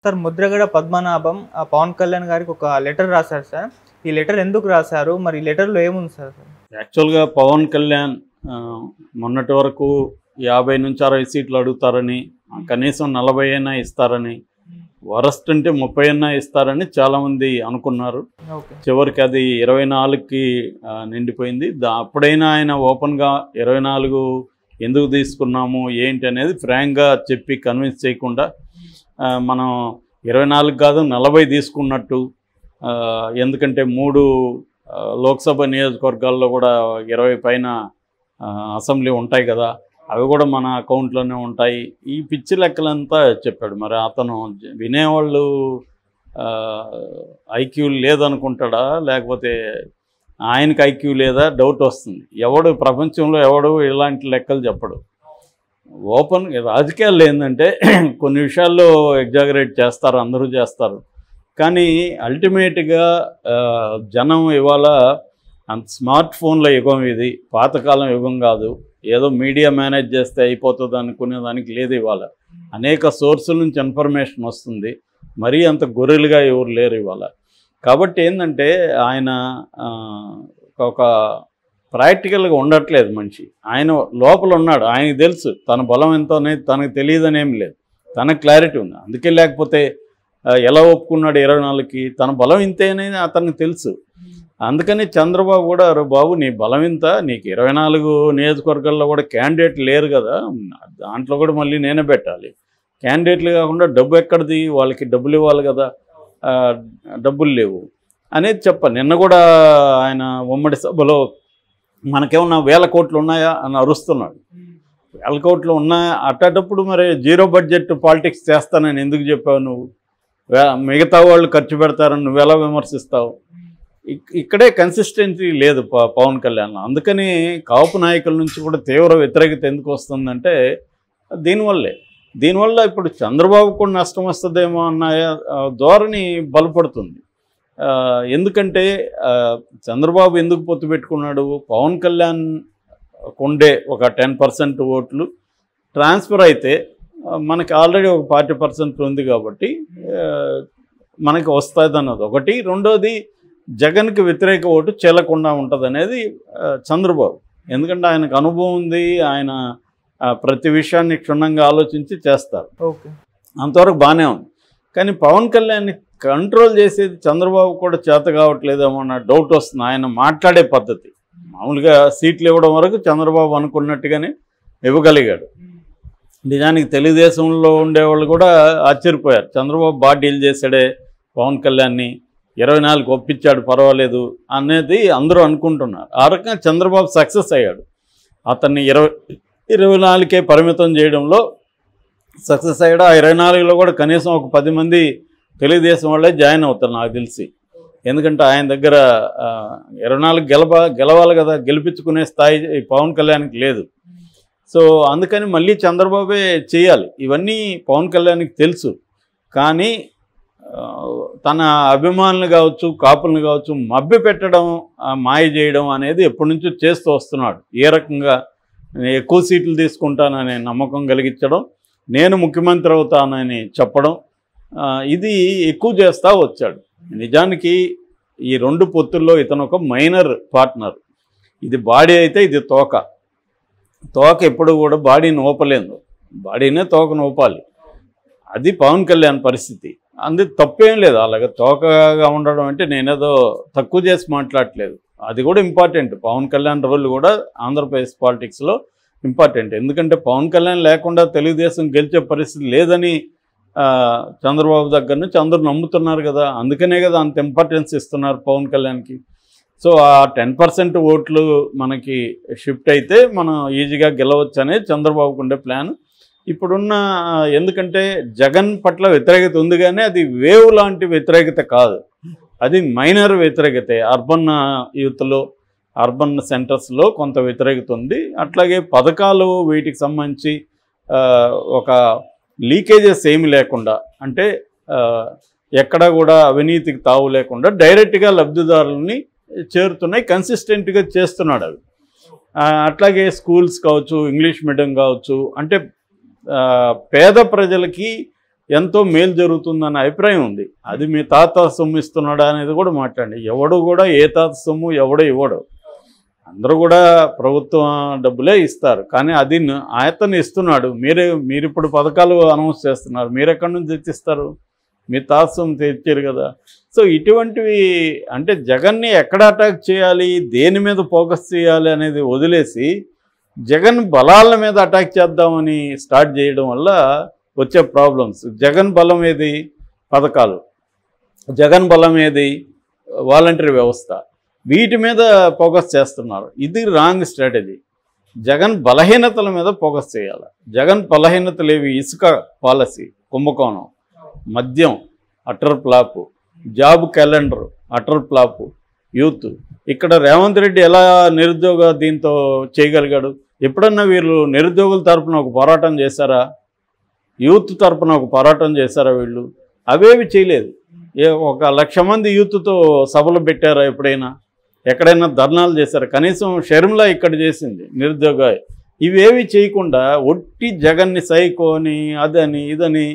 Sir Mudragada Padmanabham Pawan Kalyan గారికి ఒక letter రాశారు సార్. ఈ లెటర్ ఎందుకు రాశారు? మరి ఈ లెటర్లో ఏముంది సార్? యాక్చువల్గా పవన్ కళ్యాణ్ మొన్నటి వరకు 50 నుంచి 60 సీట్లు అడుగుతారని, కనీసం 40 అయినా ఇస్తారని, వరస్ట్ అంటే 30 అయినా ఇస్తారని చాలామంది అనుకున్నారు. చివరికి అది 24కి నిండిపోయింది. అప్పుడైనా ఆయన ఓపెన్గా 24 ఎందుకు తీసుకున్నాము ఏంటి అనేది ఫ్రాంక్గా చెప్పి కన్విన్స్ చేయకుండా మనం 24 కాదు 40 తీసుకున్నట్టు, ఎందుకంటే 3 లోక్సభ నియోజకవర్గాల్లో కూడా 20 పైన అసెంబ్లీ ఉంటాయి కదా, అవి కూడా మన అకౌంట్లోనే ఉంటాయి. ఈ పిచ్చి లెక్కలంతా చెప్పాడు. మరి అతను వినేవాళ్ళు ఐక్యూ లేదనుకుంటాడా, లేకపోతే ఆయనకి ఐక్యూ లేదా డౌట్ వస్తుంది. ఎవడు ప్రపంచంలో ఎవడు ఇలాంటి లెక్కలు చెప్పడు. ఓపెన్ రాజకీయాల్లో ఏంటంటే కొన్ని విషయాల్లో ఎగ్జాగరేట్ చేస్తారు, అందరూ చేస్తారు. కానీ అల్టిమేట్గా జనం ఇవాళ అంత స్మార్ట్ ఫోన్ల యుగం, ఇది పాతకాలం యుగం కాదు. ఏదో మీడియా మేనేజ్ చేస్తే అయిపోతుంది అనుకునే దానికి లేదు. ఇవాళ అనేక సోర్సుల నుంచి ఇన్ఫర్మేషన్ వస్తుంది. మరీ అంత గొర్రెలుగా ఎవరు లేరు ఇవాళ. కాబట్టి ఏంటంటే ఆయన ఒక ప్రాక్టికల్గా ఉండట్లేదు మనిషి. ఆయన లోపల ఉన్నాడు, ఆయనకు తెలుసు తన బలం ఎంతో అనేది తనకు తెలియదని ఏం లేదు, తనకు క్లారిటీ ఉంది. అందుకే లేకపోతే ఎలా ఒప్పుకున్నాడు 24కి? తన బలం ఇంతే అనేది అతనికి తెలుసు. అందుకని చంద్రబాబు కూడా, బాబు నీ బలం ఇంత, నీకు 24 నియోజకవర్గాల్లో కూడా క్యాండిడేట్ లేరు కదా, దాంట్లో కూడా మళ్ళీ నేనే పెట్టాలి. క్యాండిడేట్లు కాకుండా డబ్బు ఎక్కడిది, వాళ్ళకి డబ్బులు ఇవ్వాలి కదా, డబ్బులు లేవు అనేది నిన్న కూడా ఆయన ఉమ్మడి సభలో మనకేమన్నా 1000 కోట్లు ఉన్నాయా అని అరుస్తున్నాడు. 1000 కోట్లు ఉన్నాయా అట్టేటప్పుడు మరి జీరో బడ్జెట్ పాలిటిక్స్ చేస్తానని ఎందుకు చెప్పావు నువ్వు? మిగతా వాళ్ళు ఖర్చు పెడతారని నువ్వు ఎలా విమర్శిస్తావు? ఇక్కడే కన్సిస్టెన్సీ లేదు పవన్ కళ్యాణ్. అందుకని కాపు నాయకుల నుంచి కూడా తీవ్ర వ్యతిరేకత ఎందుకు వస్తుందంటే దీనివల్ల ఇప్పుడు చంద్రబాబు కూడా నష్టం వస్తుందేమో అన్న ధోరణి బలపడుతుంది. ఎందుకంటే చంద్రబాబు ఎందుకు పొత్తు పెట్టుకున్నాడు? పవన్ కళ్యాణ్ కొండే ఒక 10% ఓట్లు ట్రాన్స్ఫర్ అయితే మనకి ఆల్రెడీ ఒక 40% ఉంది కాబట్టి మనకి వస్తుంది అన్నది ఒకటి. రెండోది, జగన్కి వ్యతిరేక ఓటు చెల్లకుండా ఉంటుంది అనేది చంద్రబాబు. ఎందుకంటే ఆయనకు అనుభవం ఉంది, ఆయన ప్రతి విషయాన్ని క్షుణ్ణంగా ఆలోచించి చేస్తారు. అంతవరకు బాగానే ఉంది. కానీ పవన్ కళ్యాణ్ని కంట్రోల్ చేసేది చంద్రబాబు కూడా చేత కావట్లేదేమో అన్న డౌట్ వస్తుంది. ఆయన మాట్లాడే పద్ధతి, మామూలుగా సీట్లు ఇవ్వడం వరకు చంద్రబాబు అనుకున్నట్టుగానే ఇవ్వగలిగాడు. నిజానికి తెలుగుదేశంలో ఉండేవాళ్ళు కూడా ఆశ్చర్యపోయారు. చంద్రబాబు బాగా డీల్ చేశాడే పవన్ కళ్యాణ్ని, 24 ఒప్పించాడు పర్వాలేదు అనేది అందరూ అనుకుంటున్నారు. ఆ రకంగా చంద్రబాబు సక్సెస్ అయ్యాడు. అతన్ని 24కే పరిమితం చేయడంలో సక్సెస్ అయ్యాడు. ఆ 24లో కూడా కనీసం ఒక 10 మంది తెలుగుదేశం వాళ్ళే జాయిన్ అవుతారు నాకు తెలిసి. ఎందుకంటే ఆయన దగ్గర 24 గెలవాలి కదా, గెలిపించుకునే స్థాయి పవన్ కళ్యాణ్కి లేదు. సో అందుకని మళ్ళీ చంద్రబాబే చేయాలి. ఇవన్నీ పవన్ కళ్యాణ్కి తెలుసు. కానీ తన అభిమానులు కావచ్చు, కాపులను కావచ్చు మభ్య పెట్టడం, మాయ చేయడం అనేది ఎప్పటి నుంచో చేస్తూ వస్తున్నాడు. ఏ రకంగా ఎక్కువ సీట్లు తీసుకుంటాననే నమ్మకం కలిగించడం, నేను ముఖ్యమంత్రి అవుతానని చెప్పడం, ఇది ఎక్కువ చేస్తూ వచ్చాడు. నిజానికి ఈ 2 పొత్తుల్లో ఇతను ఒక మైనర్ పార్ట్నర్. ఇది బాడీ అయితే ఇది తోక ఎప్పుడు కూడా బాడీని ఊపలేదు, బాడీనే తోకను ఊపాలి. అది పవన్ కళ్యాణ్ పరిస్థితి. అందుకు తప్పేం లేదు. అలాగే తోకగా ఉండడం అంటే నేనేదో తక్కువ చేసి మాట్లాడట్లేదు, అది కూడా ఇంపార్టెంట్. పవన్ కళ్యాణ్ రోల్ కూడా ఆంధ్రప్రదేశ్ పాలిటిక్స్లో ఇంపార్టెంట్. ఎందుకంటే పవన్ కళ్యాణ్ లేకుండా తెలుగుదేశం గెలిచే పరిస్థితి లేదని చంద్రబాబు దగ్గర నుంచి అందరూ నమ్ముతున్నారు కదా. అందుకనే కదా అంత ఇంపార్టెన్స్ ఇస్తున్నారు పవన్ కళ్యాణ్కి. సో ఆ 10% ఓట్లు మనకి షిఫ్ట్ అయితే మనం ఈజీగా గెలవచ్చు అనేది చంద్రబాబుకు ఉండే ప్లాన్ ఇప్పుడున్న. ఎందుకంటే జగన్ పట్ల వ్యతిరేకత ఉంది, కానీ అది వేవ్ లాంటి వ్యతిరేకత కాదు, అది మైనర్ వ్యతిరేకతే. అర్బన్ యూత్లో, అర్బన్ సెంటర్స్లో కొంత వ్యతిరేకత ఉంది. అట్లాగే పథకాలు వీటికి సంబంధించి ఒక లీకేజెస్ ఏమి లేకుండా, అంటే ఎక్కడ కూడా అవినీతికి తావు లేకుండా డైరెక్ట్గా లబ్ధిదారులని చేరుతున్నాయి, కన్సిస్టెంట్గా చేస్తున్నాడు అవి. అట్లాగే స్కూల్స్ కావచ్చు, ఇంగ్లీష్ మీడియం కావచ్చు, అంటే పేద ప్రజలకి ఎంతో మేలు జరుగుతుందన్న అభిప్రాయం ఉంది. అది మీ తాత సొమ్ము ఇస్తున్నాడా అనేది కూడా మాట్లాడండి. ఎవడు కూడా ఏ తాత సొమ్ము ఎవడో ఇవ్వడు, అందరూ కూడా ప్రభుత్వం డబ్బులే ఇస్తారు. కానీ అది ఆయతను ఇస్తున్నాడు. మీరు ఇప్పుడు పథకాలు అనౌన్స్ చేస్తున్నారు, మీరు ఎక్కడి నుంచి తెచ్చిస్తారు? మీ తాత సొమ్ము తెచ్చారు కదా. సో ఇటువంటివి అంటే జగన్ని ఎక్కడ అటాక్ చేయాలి, దేని మీద ఫోకస్ చేయాలి అనేది వదిలేసి జగన్ బలాల మీద అటాక్ చేద్దామని స్టార్ట్ చేయడం వల్ల వచ్చే ప్రాబ్లమ్స్. జగన్ బలం ఏది? పథకాలు. జగన్ బలం ఏది? వాలంటరీ వ్యవస్థ. వీటి మీద ఫోకస్ చేస్తున్నారు. ఇది రాంగ్ స్ట్రాటజీ. జగన్ బలహీనతల మీద ఫోకస్ చేయాలి. జగన్ బలహీనతలు ఏవి? ఇసుక పాలసీ కుంభకోణం, మద్యం utter flop, job calendar utter flop, youth. ఇక్కడ రేవంత్ రెడ్డి ఎలా నిరుద్యోగ దీంతో చేయగలిగాడు? ఎప్పుడన్నా వీళ్ళు నిరుద్యోగుల తరపున ఒక పోరాటం చేశారా? యూత్ తరపున ఒక పోరాటం చేశారా వీళ్ళు? అవేవి చేయలేదు. 1,00,000 మంది యూత్తో సభలు పెట్టారా ఎప్పుడైనా? ఎక్కడైనా ధర్నాలు చేశారా? కనీసం షర్మిల ఇక్కడ చేసింది నిరుద్యోగ. ఇవేవి చేయకుండా ఒట్టి జగన్ని సైకోని అదని ఇదని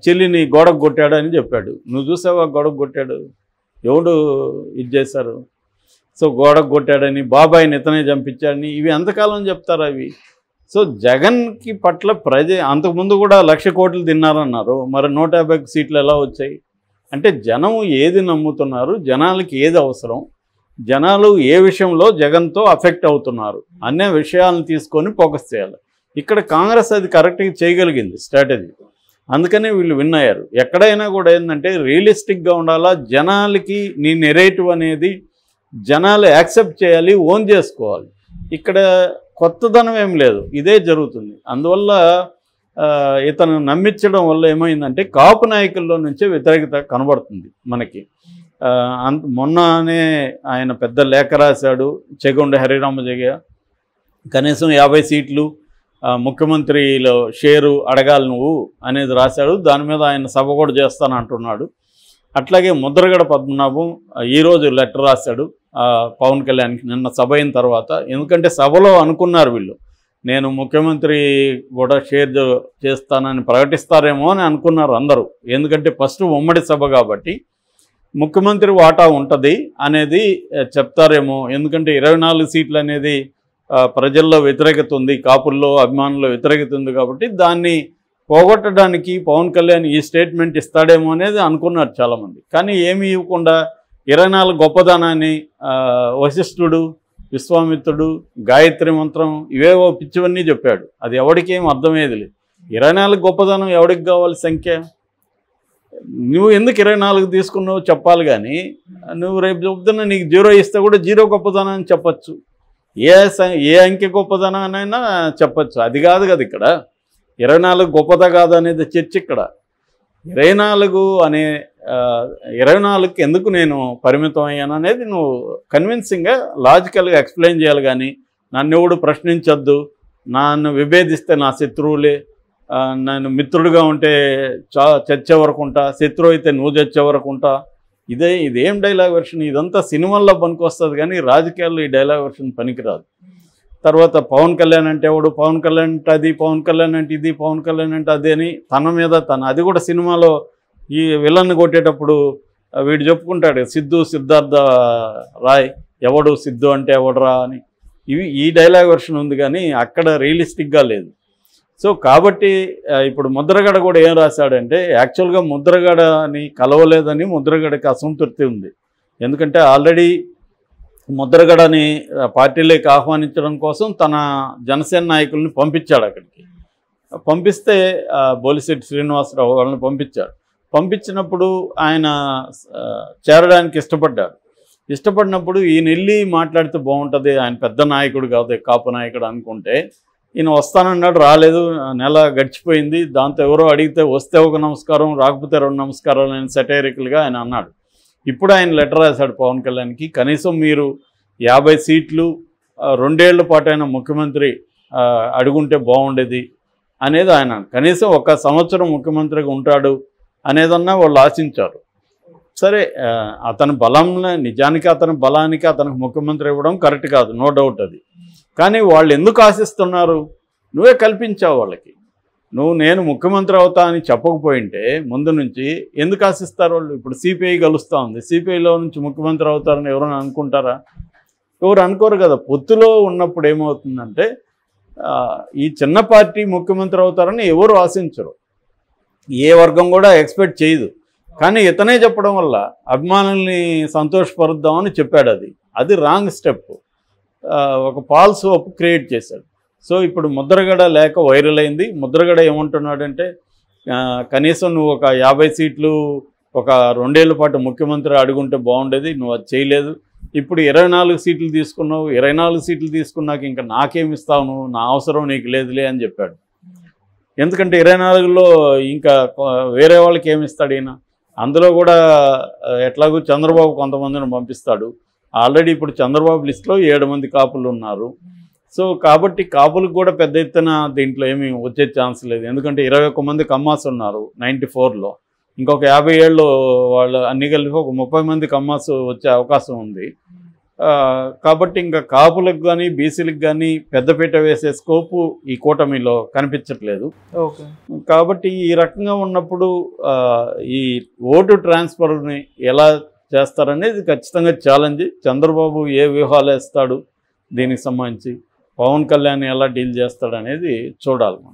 చెల్లిని గోడకు కొట్టాడు అని చెప్పాడు. నువ్వు చూసావా గోడకు కొట్టాడు? ఎవడు ఇది చేశారు? సో గోడకు కొట్టాడని, బాబాయిని ఇతనే చంపించాడని ఇవి ఎంతకాలం చెప్తారు అవి? సో జగన్కి పట్ల అంతకుముందు కూడా 1,00,000 కోట్లు తిన్నారన్నారు. మరి 150 సీట్లు ఎలా వచ్చాయి? అంటే జనం ఏది నమ్ముతున్నారు, జనాలకి ఏది అవసరం, జనాలు ఏ విషయంలో జగన్తో అఫెక్ట్ అవుతున్నారు అనే విషయాలను తీసుకొని ఫోకస్ చేయాలి. ఇక్కడ కాంగ్రెస్ అది కరెక్ట్గా చేయగలిగింది స్ట్రాటజీ. అందుకనే వీళ్ళు విన్ అయ్యారు. ఎక్కడైనా కూడా ఏంటంటే రియలిస్టిక్గా ఉండాలా, జనాలకి నీ నెరేటివ్ అనేది జనాలు యాక్సెప్ట్ చేయాలి, ఓన్ చేసుకోవాలి. ఇక్కడ కొత్తదనం ఏం లేదు, ఇదే జరుగుతుంది. అందువల్ల ఇతను నమ్మించడం వల్ల ఏమైందంటే కాపు నాయకుల్లో నుంచే వ్యతిరేకత కనబడుతుంది మనకి. మొన్ననే ఆయన పెద్ద లేఖ రాశాడు, చెగొండ హరిరామజగ కనీసం 50 సీట్లు ముఖ్యమంత్రిలో షేరు అడగాలి నువ్వు అనేది రాశాడు. దాని మీద ఆయన సభ కూడా చేస్తానంటున్నాడు. అట్లాగే ముద్రగడ పద్మనాభం ఈరోజు లెటర్ రాశాడు పవన్ కళ్యాణ్కి నిన్న సభ అయిన తర్వాత. ఎందుకంటే సభలో అనుకున్నారు వీళ్ళు నేను ముఖ్యమంత్రి కూడా షేర్ చేస్తానని ప్రకటిస్తారేమో అని అనుకున్నారు అందరూ. ఎందుకంటే ఫస్ట్ ఉమ్మడి సభ కాబట్టి ముఖ్యమంత్రి వాటా ఉంటుంది అనేది చెప్తారేమో. ఎందుకంటే 24 సీట్లు అనేది ప్రజల్లో వ్యతిరేకత ఉంది, కాపుల్లో అభిమానుల్లో వ్యతిరేకత ఉంది కాబట్టి దాన్ని పోగొట్టడానికి పవన్ కళ్యాణ్ ఈ స్టేట్మెంట్ ఇస్తాడేమో అనేది అనుకున్నారు చాలామంది. కానీ ఏమీ ఇవ్వకుండా 24 గొప్పదనాన్ని వశిష్ఠుడు, విశ్వామిత్రుడు, గాయత్రి మంత్రం ఇవేవో పిచ్చివన్నీ చెప్పాడు. అది ఎవరికి ఏం అర్థమయ్యేది లేదు. 24 గొప్పదనం ఎవరికి కావాలి సంఖ్య? నువ్వు ఎందుకు 24 తీసుకున్నావు చెప్పాలి. కానీ నువ్వు రేపు చెప్తున్నా నీకు 0 ఇస్తే కూడా 0 గొప్పదనం అని చెప్పచ్చు. ఏ అంకె గొప్పదనానైనా చెప్పచ్చు. అది కాదు కదా ఇక్కడ 24 గొప్పదా కాదు అనేది చర్చ. ఇక్కడ 24కి ఎందుకు నేను పరిమితం అయ్యాను అనేది నువ్వు కన్విన్సింగ్గా లాజికల్గా ఎక్స్ప్లెయిన్ చేయాలి. కానీ నన్ను ఎవడు ప్రశ్నించొద్దు, నన్ను విభేదిస్తే నా శత్రువులే, నన్ను మిత్రుడిగా ఉంటే చచ్చే వరకు ఉంటా, శత్రువు అయితే నువ్వు చచ్చే వరకు ఉంటా, ఇదేం డైలాగ్ వెర్షన్? ఇదంతా సినిమాల్లో పనికొస్తుంది కానీ రాజకీయాల్లో ఈ డైలాగ్ వెర్షన్ పనికిరాదు. తర్వాత పవన్ కళ్యాణ్ అంటే ఎవడు, పవన్ కళ్యాణ్ అంటే అది, పవన్ కళ్యాణ్ అంటే ఇది, పవన్ కళ్యాణ్ అంటే అది అని తన మీద అది కూడా సినిమాలో ఈ విలన్ కొట్టేటప్పుడు వీడు చెప్పుకుంటాడు సిద్ధార్థ రాయ్ ఎవడు సిద్ధు అంటే ఎవడరా అని. ఈ డైలాగ్ వెర్షన్ ఉంది కానీ అక్కడ రియలిస్టిక్గా లేదు. సో కాబట్టి ఇప్పుడు ముద్రగడ కూడా ఏం రాశాడంటే యాక్చువల్గా ముద్రగడని కలవలేదని ముద్రగడకి అసంతృప్తి ఉంది. ఎందుకంటే ఆల్రెడీ ముద్రగడని పార్టీలోకి ఆహ్వానించడం కోసం తన జనసేన నాయకుల్ని పంపించాడు. అక్కడికి పంపిస్తే బోలిశెట్టి శ్రీనివాసరావు వాళ్ళని పంపించాడు. పంపించినప్పుడు ఆయన చేరడానికి ఇష్టపడినప్పుడు ఈయన వెళ్ళి మాట్లాడితే బాగుంటుంది, ఆయన పెద్ద నాయకుడు కాదు కాపు నాయకుడు అనుకుంటే ఈయన వస్తానన్నాడు, రాలేదు. నెల గడిచిపోయింది. దాంతో ఎవరో అడిగితే వస్తే ఒక నమస్కారం, రాకపోతే 2 నమస్కారాలు అని సెటైరికల్గా ఆయన అన్నాడు. ఇప్పుడు ఆయన లెటర్ రాశాడు పవన్ కళ్యాణ్కి, కనీసం మీరు 50 సీట్లు 2 ఏళ్ల పాటు అయినా ముఖ్యమంత్రి అడుగుంటే బాగుండేది అనేది ఆయన. కనీసం 1 సంవత్సరం ముఖ్యమంత్రిగా ఉంటాడు అనేదన్నా వాళ్ళు ఆశించారు. సరే అతని నిజానికి అతని బలానికి అతనికి ముఖ్యమంత్రి ఇవ్వడం కరెక్ట్ కాదు, నో డౌట్ అది. కానీ వాళ్ళు ఎందుకు ఆశిస్తున్నారు? నువ్వే కల్పించావు వాళ్ళకి. నేను ముఖ్యమంత్రి అవుతా అని చెప్పకపోయింటే ముందు నుంచి ఎందుకు ఆశిస్తారు వాళ్ళు? ఇప్పుడు సిపిఐ గెలుస్తూ ఉంది, సిపిఐలో నుంచి ముఖ్యమంత్రి అవుతారని ఎవరైనా అనుకుంటారా? ఎవరు అనుకోరు కదా. పొత్తులో ఉన్నప్పుడు ఏమవుతుందంటే ఈ చిన్న పార్టీ ముఖ్యమంత్రి అవుతారని ఎవరు ఆశించరు, ఏ వర్గం కూడా ఎక్స్పెక్ట్ చేయదు. కానీ ఇతనే చెప్పడం వల్ల అభిమానుల్ని సంతోషపరుద్దామని చెప్పాడు. అది రాంగ్ స్టెప్, ఒక ఫాల్స్ హోప్ క్రియేట్ చేశాడు. సో ఇప్పుడు ముద్రగడ లేక వైరల్ అయింది. ముద్రగడ ఏమంటున్నాడంటే కనీసం నువ్వు ఒక 50 సీట్లు ఒక 2 ఏళ్ల పాటు ముఖ్యమంత్రి అడుగుంటే బాగుండేది, నువ్వు అది చేయలేదు. ఇప్పుడు 24 సీట్లు తీసుకున్నావు, 24 సీట్లు తీసుకున్నాక ఇంకా నాకేమిస్తావు నువ్వు, నా అవసరం నీకు లేదులే అని చెప్పాడు. ఎందుకంటే 24లో ఇంకా వేరే వాళ్ళకి ఏమిస్తాడు ఈయన? అందులో కూడా ఎట్లాగూ చంద్రబాబు కొంతమందిని పంపిస్తాడు. ఆల్రెడీ ఇప్పుడు చంద్రబాబు లిస్టులో 7 మంది కాపులు ఉన్నారు. సో కాబట్టి కాపులకు కూడా పెద్ద ఎత్తున దీంట్లో ఏమీ వచ్చే ఛాన్స్ లేదు. ఎందుకంటే 21 మంది కమ్మాస్ ఉన్నారు 94లో, ఇంకొక 57 వాళ్ళు అన్ని కలిపి ఒక 30 మంది కమ్మాస్ వచ్చే అవకాశం ఉంది. కాబట్టి ఇంకా కాపులకు కానీ బీసీలకు కానీ పెద్దపీట వేసే స్కోపు ఈ కూటమిలో కనిపించట్లేదు. కాబట్టి ఈ రకంగా ఉన్నప్పుడు ఈ ఓటు ట్రాన్స్ఫర్ని ఎలా చేస్తారనేది ఖచ్చితంగా ఛాలెంజ్. చంద్రబాబు ఏ వ్యూహాలు వేస్తాడు దీనికి సంబంధించి, పవన్ కళ్యాణ్ ఎలా డీల్ చేస్తాడు అనేది చూడాలి మనం.